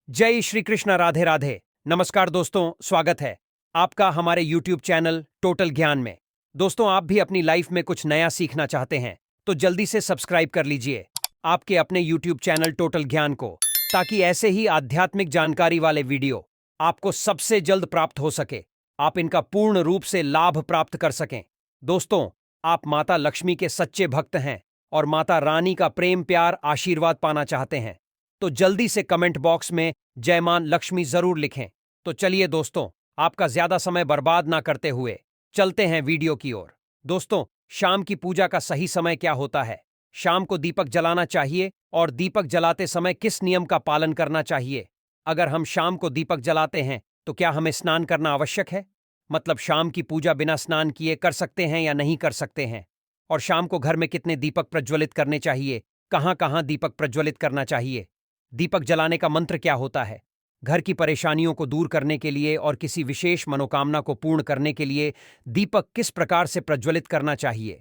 जय श्री कृष्ण। राधे राधे। नमस्कार दोस्तों, स्वागत है आपका हमारे YouTube चैनल टोटल ज्ञान में। दोस्तों, आप भी अपनी लाइफ में कुछ नया सीखना चाहते हैं तो जल्दी से सब्सक्राइब कर लीजिए आपके अपने YouTube चैनल टोटल ज्ञान को, ताकि ऐसे ही आध्यात्मिक जानकारी वाले वीडियो आपको सबसे जल्द प्राप्त हो सके, आप इनका पूर्ण रूप से लाभ प्राप्त कर सकें। दोस्तों, आप माता लक्ष्मी के सच्चे भक्त हैं और माता रानी का प्रेम प्यार आशीर्वाद पाना चाहते हैं तो जल्दी से कमेंट बॉक्स में जय मां लक्ष्मी जरूर लिखें। तो चलिए दोस्तों, आपका ज्यादा समय बर्बाद ना करते हुए चलते हैं वीडियो की ओर। दोस्तों, शाम की पूजा का सही समय क्या होता है? शाम को दीपक जलाना चाहिए और दीपक जलाते समय किस नियम का पालन करना चाहिए? अगर हम शाम को दीपक जलाते हैं तो क्या हमें स्नान करना आवश्यक है? मतलब शाम की पूजा बिना स्नान किए कर सकते हैं या नहीं कर सकते हैं? और शाम को घर में कितने दीपक प्रज्वलित करने चाहिए? कहां कहां दीपक प्रज्वलित करना चाहिए? दीपक जलाने का मंत्र क्या होता है? घर की परेशानियों को दूर करने के लिए और किसी विशेष मनोकामना को पूर्ण करने के लिए दीपक किस प्रकार से प्रज्वलित करना चाहिए?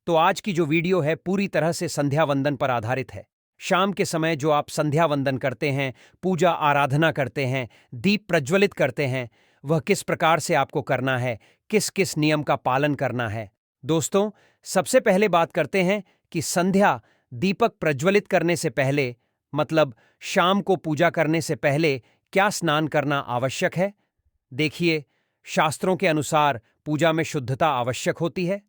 तो आज की जो वीडियो है पूरी तरह से संध्या वंदन पर आधारित है। शाम के समय जो आप संध्या वंदन करते हैं, पूजा आराधना करते हैं, दीप प्रज्वलित करते हैं, वह किस प्रकार से आपको करना है, किस किस नियम का पालन करना है? दोस्तों, सबसे पहले बात करते हैं कि संध्या दीपक प्रज्वलित करने से पहले, मतलब शाम को पूजा करने से पहले क्या स्नान करना आवश्यक है? देखिए, शास्त्रों के अनुसार पूजा में शुद्धता आवश्यक होती है।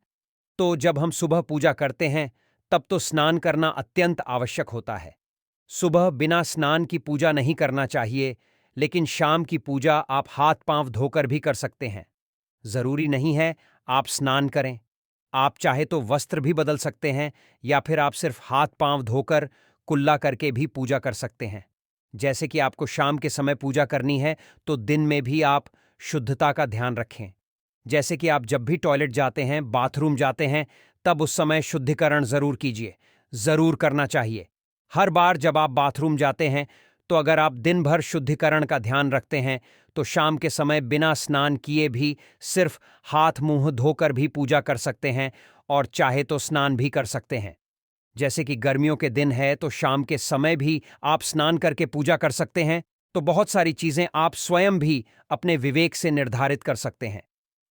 तो जब हम सुबह पूजा करते हैं तब तो स्नान करना अत्यंत आवश्यक होता है। सुबह बिना स्नान की पूजा नहीं करना चाहिए, लेकिन शाम की पूजा आप हाथ पांव धोकर भी कर सकते हैं। जरूरी नहीं है आप स्नान करें। आप चाहे तो वस्त्र भी बदल सकते हैं या फिर आप सिर्फ हाथ पांव धोकर कुल्ला करके भी पूजा कर सकते हैं। जैसे कि आपको शाम के समय पूजा करनी है तो दिन में भी आप शुद्धता का ध्यान रखें। जैसे कि आप जब भी टॉयलेट जाते हैं, बाथरूम जाते हैं, तब उस समय शुद्धिकरण जरूर कीजिए। जरूर करना चाहिए। हर बार जब आप बाथरूम जाते हैं तो अगर आप दिन भर शुद्धिकरण का ध्यान रखते हैं तो शाम के समय बिना स्नान किए भी सिर्फ हाथ मुंह धोकर भी पूजा कर सकते हैं और चाहे तो स्नान भी कर सकते हैं। जैसे कि गर्मियों के दिन है तो शाम के समय भी आप स्नान करके पूजा कर सकते हैं। तो बहुत सारी चीजें आप स्वयं भी अपने विवेक से निर्धारित कर सकते हैं।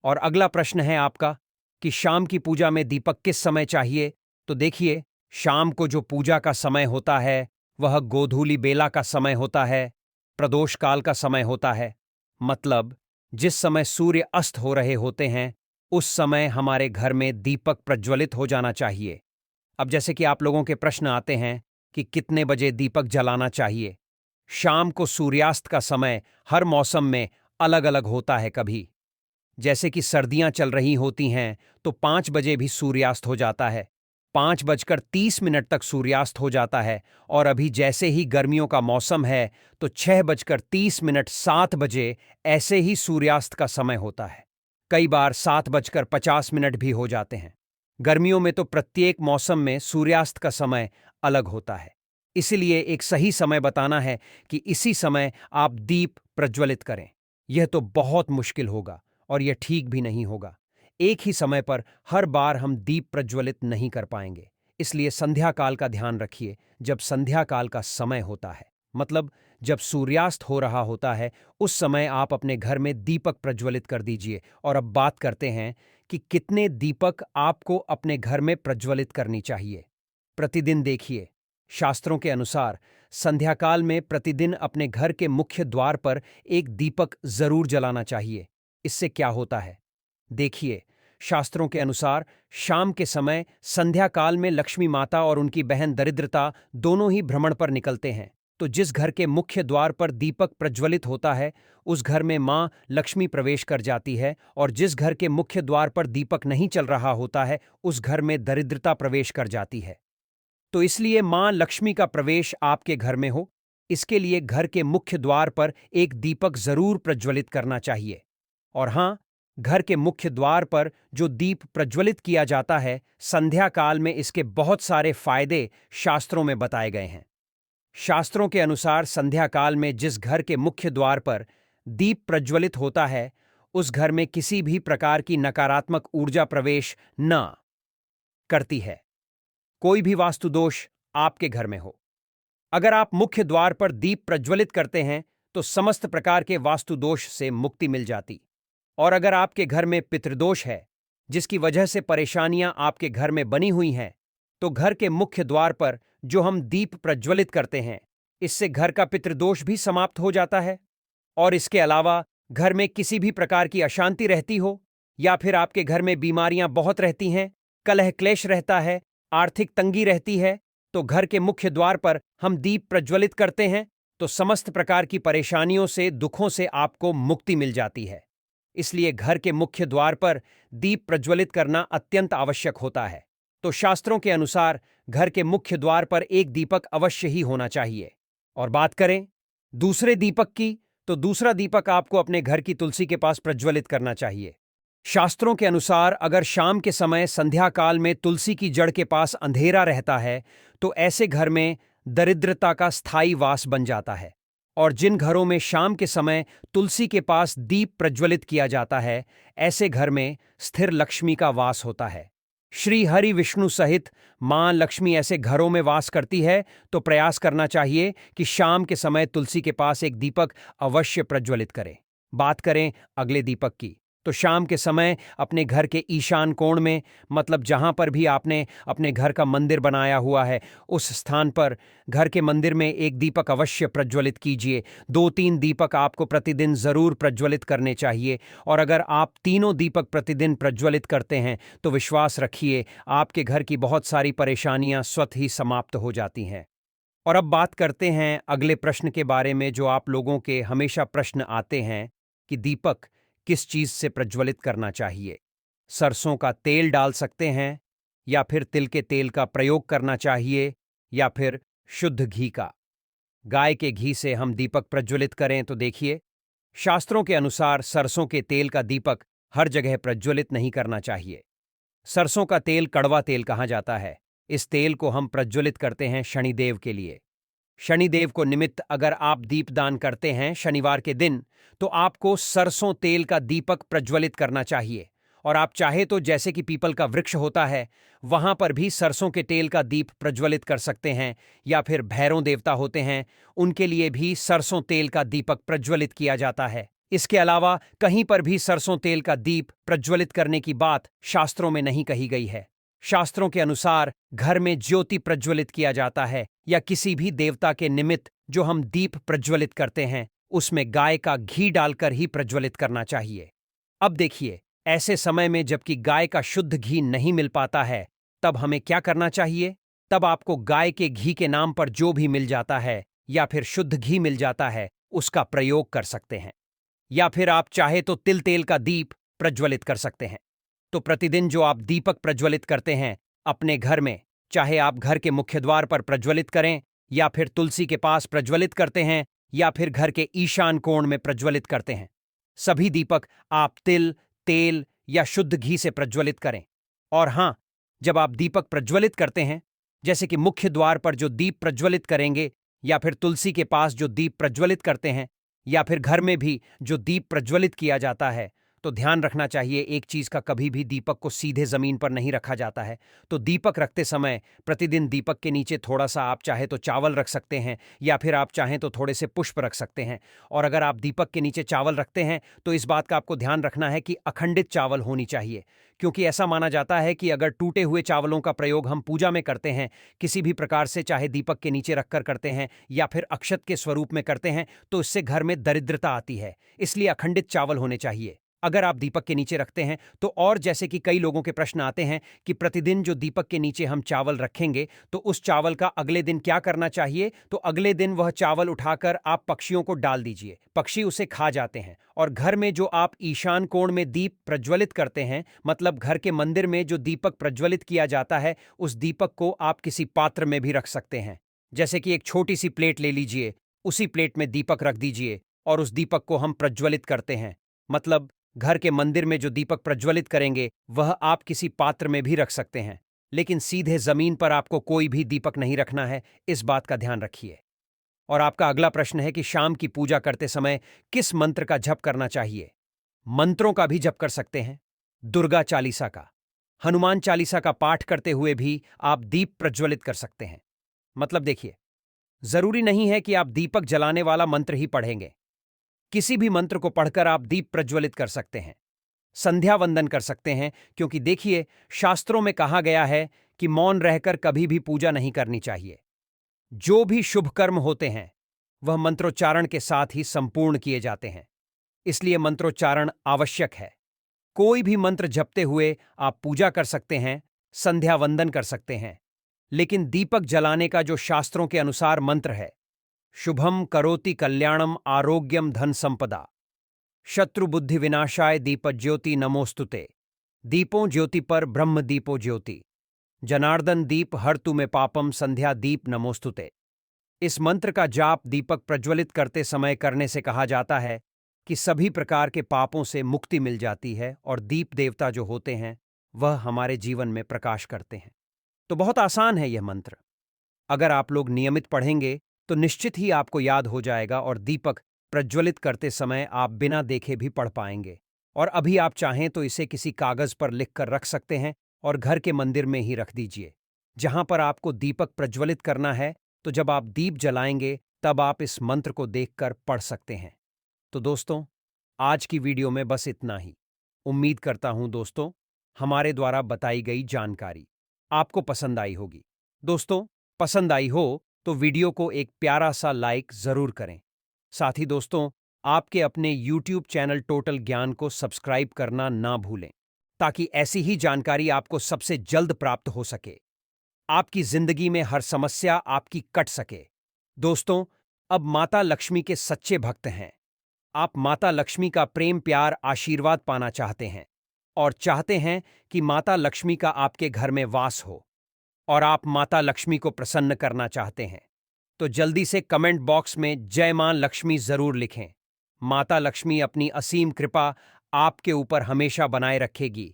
और अगला प्रश्न है आपका कि शाम की पूजा में दीपक किस समय चाहिए? तो देखिए, शाम को जो पूजा का समय होता है वह गोधूली बेला का समय होता है, प्रदोष काल का समय होता है। मतलब जिस समय सूर्य अस्त हो रहे होते हैं उस समय हमारे घर में दीपक प्रज्वलित हो जाना चाहिए। अब जैसे कि आप लोगों के प्रश्न आते हैं कि कितने बजे दीपक जलाना चाहिए। शाम को सूर्यास्त का समय हर मौसम में अलग अलग होता है। कभी जैसे कि सर्दियां चल रही होती हैं तो 5 बजे भी सूर्यास्त हो जाता है, 5:30 तक सूर्यास्त हो जाता है। और अभी जैसे ही गर्मियों का मौसम है तो 6:30, 7 बजे ऐसे ही सूर्यास्त का समय होता है। कई बार 7:50 भी हो जाते हैं। गर्मियों में तो प्रत्येक मौसम में सूर्यास्त का समय अलग होता है। इसलिए एक सही समय बताना है कि इसी समय आप दीप प्रज्वलित करें, यह तो बहुत मुश्किल होगा और यह ठीक भी नहीं होगा। एक ही समय पर हर बार हम दीप प्रज्वलित नहीं कर पाएंगे। इसलिए संध्या काल का ध्यान रखिए। जब संध्या काल का समय होता है, मतलब जब सूर्यास्त हो रहा होता है, उस समय आप अपने घर में दीपक प्रज्वलित कर दीजिए। और अब बात करते हैं कि कितने दीपक आपको अपने घर में प्रज्वलित करनी चाहिए। प्रतिदिन देखिए, शास्त्रों के अनुसार संध्या काल में प्रतिदिन अपने घर के मुख्य द्वार पर एक दीपक जरूर जलाना चाहिए। इससे क्या होता है? देखिए, शास्त्रों के अनुसार शाम के समय संध्या काल में लक्ष्मी माता और उनकी बहन दरिद्रता दोनों ही भ्रमण पर निकलते हैं। तो जिस घर के मुख्य द्वार पर दीपक प्रज्वलित होता है उस घर में मां लक्ष्मी प्रवेश कर जाती है, और जिस घर के मुख्य द्वार पर दीपक नहीं चल रहा होता है उस घर में दरिद्रता प्रवेश कर जाती है। तो इसलिए मां लक्ष्मी का प्रवेश आपके घर में हो, इसके लिए घर के मुख्य द्वार पर एक दीपक जरूर प्रज्वलित करना चाहिए। और हां, घर के मुख्य द्वार पर जो दीप प्रज्वलित किया जाता है संध्या काल में, इसके बहुत सारे फायदे शास्त्रों में बताए गए हैं। शास्त्रों के अनुसार संध्या काल में जिस घर के मुख्य द्वार पर दीप प्रज्वलित होता है उस घर में किसी भी प्रकार की नकारात्मक ऊर्जा प्रवेश न करती है। कोई भी वास्तु दोष आपके घर में हो, अगर आप मुख्य द्वार पर दीप प्रज्वलित करते हैं तो समस्त प्रकार के वास्तु दोष से मुक्ति मिल जाती। और अगर आपके घर में पितृदोष है, जिसकी वजह से परेशानियां आपके घर में बनी हुई हैं, तो घर के मुख्य द्वार पर जो हम दीप प्रज्वलित करते हैं, इससे घर का पितृदोष भी समाप्त हो जाता है। और इसके अलावा घर में किसी भी प्रकार की अशांति रहती हो, या फिर आपके घर में बीमारियां बहुत रहती हैं, कलह क्लेश रहता है, आर्थिक तंगी रहती है, तो घर के मुख्य द्वार पर हम दीप प्रज्वलित करते हैं तो समस्त प्रकार की परेशानियों से, दुखों से आपको मुक्ति मिल जाती है। इसलिए घर के मुख्य द्वार पर दीप प्रज्वलित करना अत्यंत आवश्यक होता है। तो शास्त्रों के अनुसार घर के मुख्य द्वार पर एक दीपक अवश्य ही होना चाहिए। और बात करें दूसरे दीपक की, तो दूसरा दीपक आपको अपने घर की तुलसी के पास प्रज्वलित करना चाहिए। शास्त्रों के अनुसार अगर शाम के समय संध्या काल में तुलसी की जड़ के पास अंधेरा रहता है, तो ऐसे घर में दरिद्रता का स्थायी वास बन जाता है। और जिन घरों में शाम के समय तुलसी के पास दीप प्रज्वलित किया जाता है, ऐसे घर में स्थिर लक्ष्मी का वास होता है। श्री हरि विष्णु सहित मां लक्ष्मी ऐसे घरों में वास करती है, तो प्रयास करना चाहिए कि शाम के समय तुलसी के पास एक दीपक अवश्य प्रज्वलित करें। बात करें अगले दीपक की, तो शाम के समय अपने घर के ईशान कोण में, मतलब जहां पर भी आपने अपने घर का मंदिर बनाया हुआ है, उस स्थान पर घर के मंदिर में एक दीपक अवश्य प्रज्वलित कीजिए। 2-3 दीपक आपको प्रतिदिन जरूर प्रज्वलित करने चाहिए। और अगर आप तीनों दीपक प्रतिदिन प्रज्वलित करते हैं तो विश्वास रखिए, आपके घर की बहुत सारी परेशानियां स्वतः ही समाप्त हो जाती हैं। और अब बात करते हैं अगले प्रश्न के बारे में, जो आप लोगों के हमेशा प्रश्न आते हैं कि दीपक किस चीज से प्रज्वलित करना चाहिए। सरसों का तेल डाल सकते हैं, या फिर तिल के तेल का प्रयोग करना चाहिए, या फिर शुद्ध घी का। गाय के घी से हम दीपक प्रज्वलित करें तो देखिए, शास्त्रों के अनुसार सरसों के तेल का दीपक हर जगह प्रज्वलित नहीं करना चाहिए। सरसों का तेल कड़वा तेल कहा जाता है। इस तेल को हम प्रज्वलित करते हैं शनिदेव के लिए। शनिदेव को निमित्त अगर आप दीपदान करते हैं शनिवार के दिन, तो आपको सरसों तेल का दीपक प्रज्वलित करना चाहिए। और आप चाहे तो जैसे कि पीपल का वृक्ष होता है, वहां पर भी सरसों के तेल का दीप प्रज्वलित कर सकते हैं, या फिर भैरव देवता होते हैं, उनके लिए भी सरसों तेल का दीपक प्रज्वलित किया जाता है। इसके अलावा कहीं पर भी सरसों तेल का दीप प्रज्वलित करने की बात शास्त्रों में नहीं कही गई है। शास्त्रों के अनुसार घर में ज्योति प्रज्वलित किया जाता है, या किसी भी देवता के निमित्त जो हम दीप प्रज्वलित करते हैं, उसमें गाय का घी डालकर ही प्रज्वलित करना चाहिए। अब देखिए, ऐसे समय में जबकि गाय का शुद्ध घी नहीं मिल पाता है, तब हमें क्या करना चाहिए? तब आपको गाय के घी के नाम पर जो भी मिल जाता है, या फिर शुद्ध घी मिल जाता है, उसका प्रयोग कर सकते हैं। या फिर आप चाहे तो तिल तेल का दीप प्रज्वलित कर सकते हैं। तो प्रतिदिन जो आप दीपक प्रज्वलित करते हैं अपने घर में, चाहे आप घर के मुख्य द्वार पर प्रज्वलित करें, या फिर तुलसी के पास प्रज्वलित करते हैं, या फिर घर के ईशान कोण में प्रज्वलित करते हैं, सभी दीपक आप तिल, तेल या शुद्ध घी से प्रज्वलित करें। और हां, जब आप दीपक प्रज्वलित करते हैं, जैसे कि मुख्य द्वार पर जो दीप प्रज्वलित करेंगे, या फिर तुलसी के पास जो दीप प्रज्वलित करते हैं, या फिर घर में भी जो दीप प्रज्वलित किया जाता है, तो ध्यान रखना चाहिए एक चीज का, कभी भी दीपक को सीधे जमीन पर नहीं रखा जाता है। तो दीपक रखते समय प्रतिदिन दीपक के नीचे थोड़ा सा आप चाहे तो चावल रख सकते हैं, या फिर आप चाहें तो थोड़े से पुष्प रख सकते हैं। और अगर आप दीपक के नीचे चावल रखते हैं तो इस बात का आपको ध्यान रखना है कि अखंडित चावल होनी चाहिए, क्योंकि ऐसा माना जाता है कि अगर टूटे हुए चावलों का प्रयोग हम पूजा में करते हैं, किसी भी प्रकार से, चाहे दीपक के नीचे रखकर करते हैं या फिर अक्षत के स्वरूप में करते हैं, तो इससे घर में दरिद्रता आती है। इसलिए अखंडित चावल होने चाहिए अगर आप दीपक के नीचे रखते हैं तो। और जैसे कि कई लोगों के प्रश्न आते हैं कि प्रतिदिन जो दीपक के नीचे हम चावल रखेंगे, तो उस चावल का अगले दिन क्या करना चाहिए? तो अगले दिन वह चावल उठाकर आप पक्षियों को डाल दीजिए, पक्षी उसे खा जाते हैं। और घर में जो आप ईशान कोण में दीप प्रज्वलित करते हैं, मतलब घर के मंदिर में जो दीपक प्रज्वलित किया जाता है, उस दीपक को आप किसी पात्र में भी रख सकते हैं। जैसे कि एक छोटी सी प्लेट ले लीजिए, उसी प्लेट में दीपक रख दीजिए और उस दीपक को हम प्रज्वलित करते हैं। मतलब घर के मंदिर में जो दीपक प्रज्वलित करेंगे वह आप किसी पात्र में भी रख सकते हैं, लेकिन सीधे जमीन पर आपको कोई भी दीपक नहीं रखना है, इस बात का ध्यान रखिए। और आपका अगला प्रश्न है कि शाम की पूजा करते समय किस मंत्र का जप करना चाहिए? मंत्रों का भी जप कर सकते हैं, दुर्गा चालीसा का, हनुमान चालीसा का पाठ करते हुए भी आप दीप प्रज्वलित कर सकते हैं। मतलब देखिए, जरूरी नहीं है कि आप दीपक जलाने वाला मंत्र ही पढ़ेंगे। किसी भी मंत्र को पढ़कर आप दीप प्रज्वलित कर सकते हैं, संध्या वंदन कर सकते हैं, क्योंकि देखिए, शास्त्रों में कहा गया है कि मौन रहकर कभी भी पूजा नहीं करनी चाहिए। जो भी शुभ कर्म होते हैं वह मंत्रोच्चारण के साथ ही संपूर्ण किए जाते हैं, इसलिए मंत्रोच्चारण आवश्यक है। कोई भी मंत्र जपते हुए आप पूजा कर सकते हैं, संध्या वंदन कर सकते हैं, लेकिन दीपक जलाने का जो शास्त्रों के अनुसार मंत्र है, शुभम करोति कल्याणम आरोग्यम धन संपदा, शत्रु बुद्धि विनाशाय दीप ज्योति नमोस्तुते, दीपों ज्योति पर ब्रह्म दीपो ज्योति, जनार्दन दीप हर तुम्हें पापम संध्या दीप नमोस्तुते। इस मंत्र का जाप दीपक प्रज्वलित करते समय करने से कहा जाता है कि सभी प्रकार के पापों से मुक्ति मिल जाती है और दीप देवता जो होते हैं वह हमारे जीवन में प्रकाश करते हैं। तो बहुत आसान है यह मंत्र। अगर आप लोग नियमित पढ़ेंगे तो निश्चित ही आपको याद हो जाएगा और दीपक प्रज्वलित करते समय आप बिना देखे भी पढ़ पाएंगे। और अभी आप चाहें तो इसे किसी कागज पर लिखकर रख सकते हैं और घर के मंदिर में ही रख दीजिए जहां पर आपको दीपक प्रज्वलित करना है। तो जब आप दीप जलाएंगे तब आप इस मंत्र को देखकर पढ़ सकते हैं। तो दोस्तों, आज की वीडियो में बस इतना ही। उम्मीद करता हूं दोस्तों, हमारे द्वारा बताई गई जानकारी आपको पसंद आई होगी। दोस्तों, पसंद आई हो तो वीडियो को एक प्यारा सा लाइक जरूर करें। साथ ही दोस्तों, आपके अपने YouTube चैनल टोटल ज्ञान को सब्सक्राइब करना ना भूलें, ताकि ऐसी ही जानकारी आपको सबसे जल्द प्राप्त हो सके, आपकी जिंदगी में हर समस्या आपकी कट सके। दोस्तों, अब माता लक्ष्मी के सच्चे भक्त हैं। आप माता लक्ष्मी का प्रेम प्यार आशीर्वाद पाना चाहते हैं और चाहते हैं कि माता लक्ष्मी का आपके घर में वास हो और आप माता लक्ष्मी को प्रसन्न करना चाहते हैं, तो जल्दी से कमेंट बॉक्स में जय मां लक्ष्मी जरूर लिखें। माता लक्ष्मी अपनी असीम कृपा आपके ऊपर हमेशा बनाए रखेगी,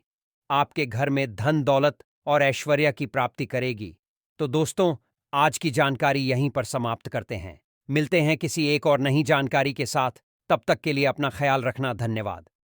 आपके घर में धन दौलत और ऐश्वर्य की प्राप्ति करेगी। तो दोस्तों, आज की जानकारी यहीं पर समाप्त करते हैं। मिलते हैं किसी एक और नई जानकारी के साथ। तब तक के लिए अपना ख्याल रखना। धन्यवाद।